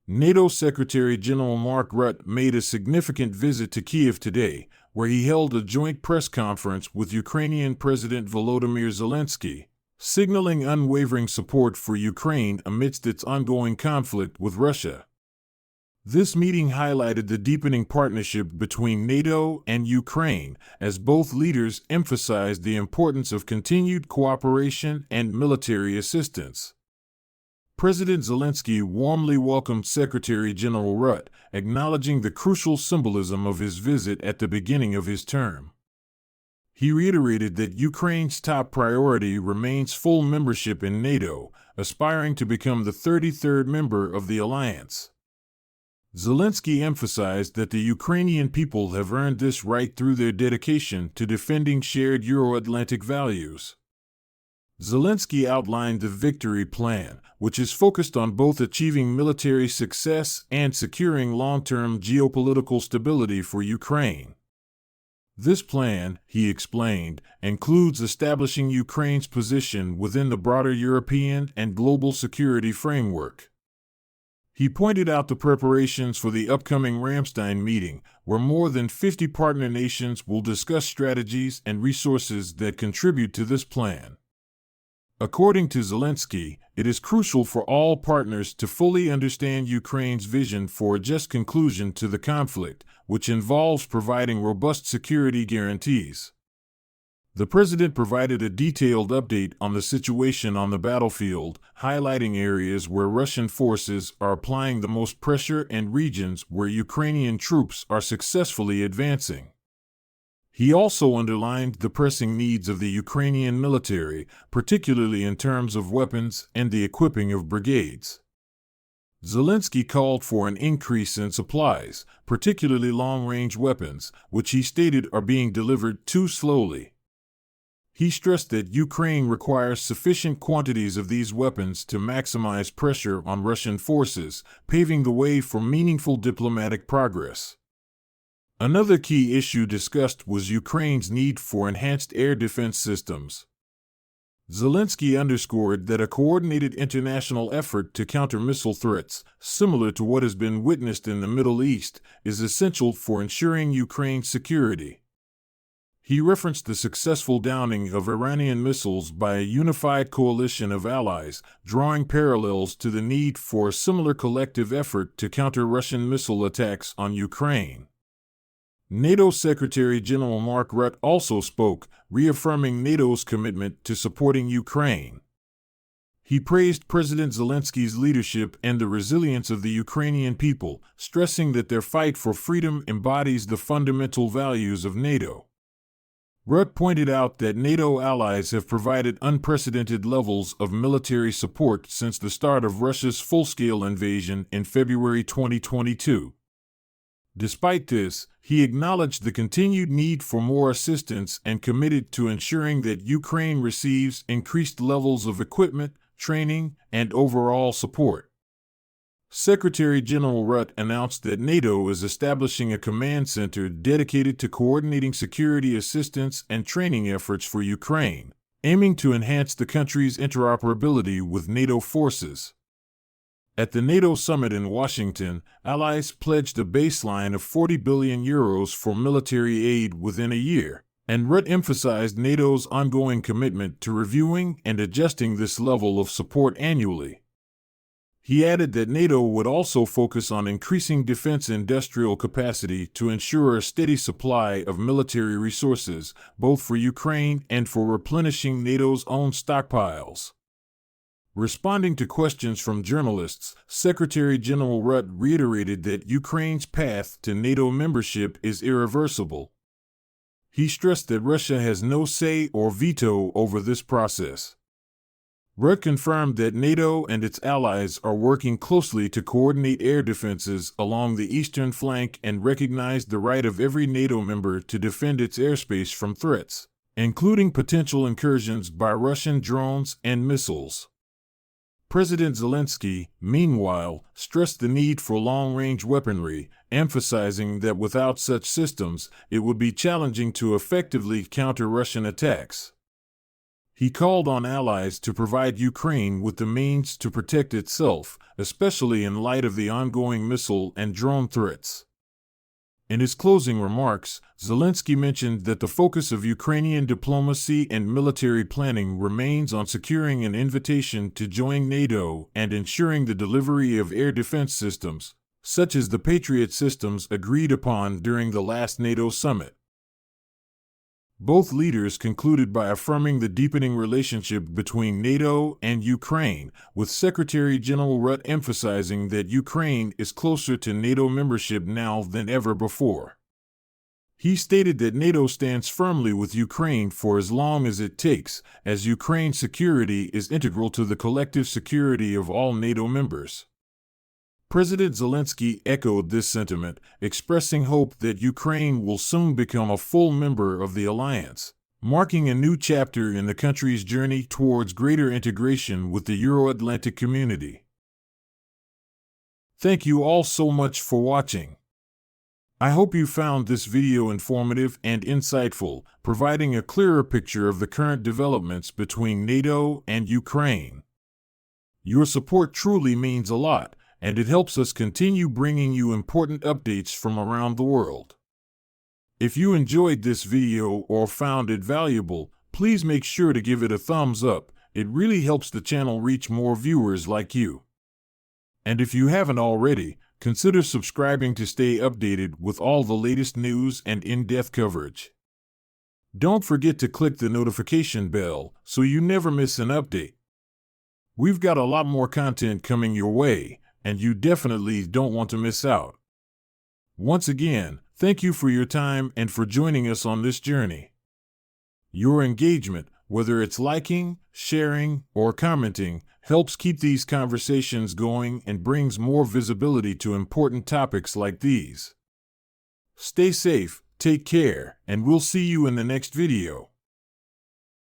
NATO Secretary General Mark Rutte made a significant visit to Kiev today, where he held a joint press conference with Ukrainian President Volodymyr Zelensky, signaling unwavering support for Ukraine amidst its ongoing conflict with Russia. This meeting highlighted the deepening partnership between NATO and Ukraine, as both leaders emphasized the importance of continued cooperation and military assistance. President Zelensky warmly welcomed Secretary General Rutte, acknowledging the crucial symbolism of his visit at the beginning of his term. He reiterated that Ukraine's top priority remains full membership in NATO, aspiring to become the 33rd member of the alliance. Zelensky emphasized that the Ukrainian people have earned this right through their dedication to defending shared Euro-Atlantic values. Zelensky outlined the Victory Plan, which is focused on both achieving military success and securing long-term geopolitical stability for Ukraine. This plan, he explained, includes establishing Ukraine's position within the broader European and global security framework. He pointed out the preparations for the upcoming Ramstein meeting, where more than 50 partner nations will discuss strategies and resources that contribute to this plan. According to Zelensky, it is crucial for all partners to fully understand Ukraine's vision for a just conclusion to the conflict, which involves providing robust security guarantees. The president provided a detailed update on the situation on the battlefield, highlighting areas where Russian forces are applying the most pressure and regions where Ukrainian troops are successfully advancing. He also underlined the pressing needs of the Ukrainian military, particularly in terms of weapons and the equipping of brigades. Zelensky called for an increase in supplies, particularly long-range weapons, which he stated are being delivered too slowly. He stressed that Ukraine requires sufficient quantities of these weapons to maximize pressure on Russian forces, paving the way for meaningful diplomatic progress. Another key issue discussed was Ukraine's need for enhanced air defense systems. Zelensky underscored that a coordinated international effort to counter missile threats, similar to what has been witnessed in the Middle East, is essential for ensuring Ukraine's security. He referenced the successful downing of Iranian missiles by a unified coalition of allies, drawing parallels to the need for a similar collective effort to counter Russian missile attacks on Ukraine. NATO Secretary General Mark Rutte also spoke, reaffirming NATO's commitment to supporting Ukraine. He praised President Zelensky's leadership and the resilience of the Ukrainian people, stressing that their fight for freedom embodies the fundamental values of NATO. Rutte pointed out that NATO allies have provided unprecedented levels of military support since the start of Russia's full-scale invasion in February 2022. Despite this, he acknowledged the continued need for more assistance and committed to ensuring that Ukraine receives increased levels of equipment, training, and overall support. Secretary General Rutte announced that NATO is establishing a command center dedicated to coordinating security assistance and training efforts for Ukraine, aiming to enhance the country's interoperability with NATO forces. At the NATO summit in Washington, allies pledged a baseline of €40 billion for military aid within a year, and Rutte emphasized NATO's ongoing commitment to reviewing and adjusting this level of support annually. He added that NATO would also focus on increasing defense industrial capacity to ensure a steady supply of military resources, both for Ukraine and for replenishing NATO's own stockpiles. Responding to questions from journalists, Secretary General Rutte reiterated that Ukraine's path to NATO membership is irreversible. He stressed that Russia has no say or veto over this process. Rutte confirmed that NATO and its allies are working closely to coordinate air defenses along the eastern flank and recognized the right of every NATO member to defend its airspace from threats, including potential incursions by Russian drones and missiles. President Zelensky, meanwhile, stressed the need for long-range weaponry, emphasizing that without such systems, it would be challenging to effectively counter Russian attacks. He called on allies to provide Ukraine with the means to protect itself, especially in light of the ongoing missile and drone threats. In his closing remarks, Zelensky mentioned that the focus of Ukrainian diplomacy and military planning remains on securing an invitation to join NATO and ensuring the delivery of air defense systems, such as the Patriot systems agreed upon during the last NATO summit. Both leaders concluded by affirming the deepening relationship between NATO and Ukraine, with Secretary General Rutte emphasizing that Ukraine is closer to NATO membership now than ever before. He stated that NATO stands firmly with Ukraine for as long as it takes, as Ukraine's security is integral to the collective security of all NATO members. President Zelensky echoed this sentiment, expressing hope that Ukraine will soon become a full member of the alliance, marking a new chapter in the country's journey towards greater integration with the Euro-Atlantic community. Thank you all so much for watching. I hope you found this video informative and insightful, providing a clearer picture of the current developments between NATO and Ukraine. Your support truly means a lot, and it helps us continue bringing you important updates from around the world. If you enjoyed this video or found it valuable, please make sure to give it a thumbs up. It really helps the channel reach more viewers like you. And if you haven't already, consider subscribing to stay updated with all the latest news and in-depth coverage. Don't forget to click the notification bell so you never miss an update. We've got a lot more content coming your way, and you definitely don't want to miss out. Once again, thank you for your time and for joining us on this journey. Your engagement, whether it's liking, sharing, or commenting, helps keep these conversations going and brings more visibility to important topics like these. Stay safe, take care, and we'll see you in the next video.